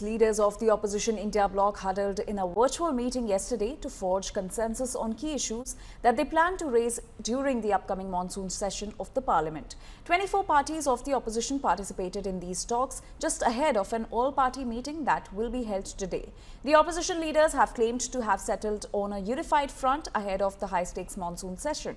Leaders of the opposition India bloc huddled in a virtual meeting yesterday to forge consensus on key issues that they plan to raise during the upcoming monsoon session of the parliament. 24 parties of the opposition participated in these talks just ahead of an all-party meeting that will be held today. The opposition leaders have claimed to have settled on a unified front ahead of the high-stakes monsoon session.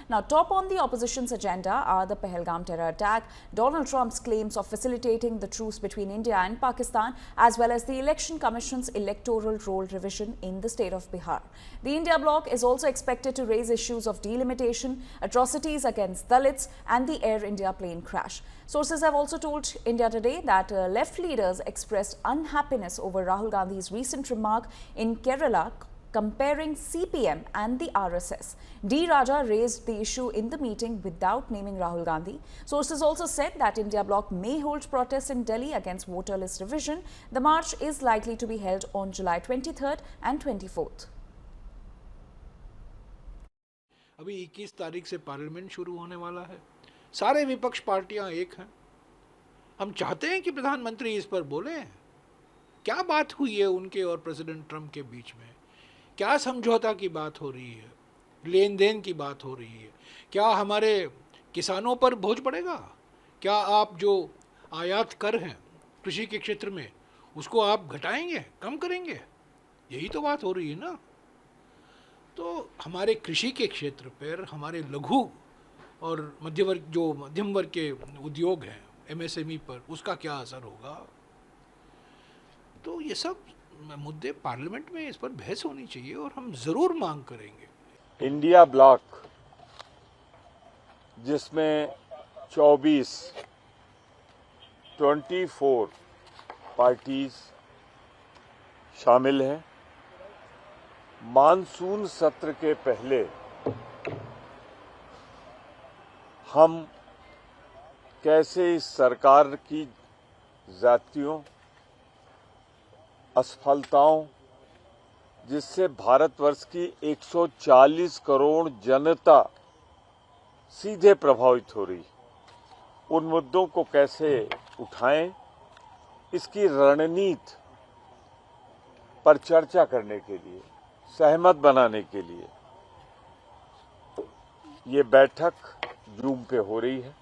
Now, top on the opposition's agenda are the Pahalgam terror attack, Donald Trump's claims of facilitating the truce between India and Pakistan, as well as the Election Commission's electoral roll revision in the state of Bihar. The India bloc is also expected to raise issues of delimitation, atrocities against Dalits, and the Air India plane crash. Sources have also told India Today that left leaders expressed unhappiness over Rahul Gandhi's recent remark in Kerala comparing CPM and the RSS. D. Raja raised the issue in the meeting without naming Rahul Gandhi. Sources also said that India bloc may hold protests in Delhi against voter list revision. The march is likely to be held on July 23rd and 24th. अभी 21 तारीख से parliament शुरू होने वाला है। सारे विपक्ष पार्टियां एक हैं। हम चाहते हैं कि प्रधानमंत्री इस पर बोले। क्या बात हुई है उनके और प्रेसिडेंट ट्रंप के बीच में? क्या समझौता की बात हो रही है? लेन देन की बात हो रही है? क्या हमारे किसानों पर बोझ पड़ेगा? क्या आप जो आयात कर हैं कृषि के क्षेत्र में उसको आप घटाएंगे, कम करेंगे? यही तो बात हो रही है ना। तो हमारे कृषि के क्षेत्र पर, हमारे लघु और मध्यम वर्ग के उद्योग हैं, एमएसएमई पर, उसका क्या असर होगा? तो ये सब मुद्दे पार्लियामेंट में इस पर बहस होनी चाहिए और हम जरूर मांग करेंगे। इंडिया ब्लॉक जिसमें 24 पार्टीज शामिल हैं, मानसून सत्र के पहले हम कैसे इस सरकार की ज़्यादतियों, असफलताओं, जिससे भारतवर्ष की 140 करोड़ जनता सीधे प्रभावित हो रही, उन मुद्दों को कैसे उठाएं, इसकी रणनीति पर चर्चा करने के लिए, सहमत बनाने के लिए ये बैठक जूम पे हो रही है।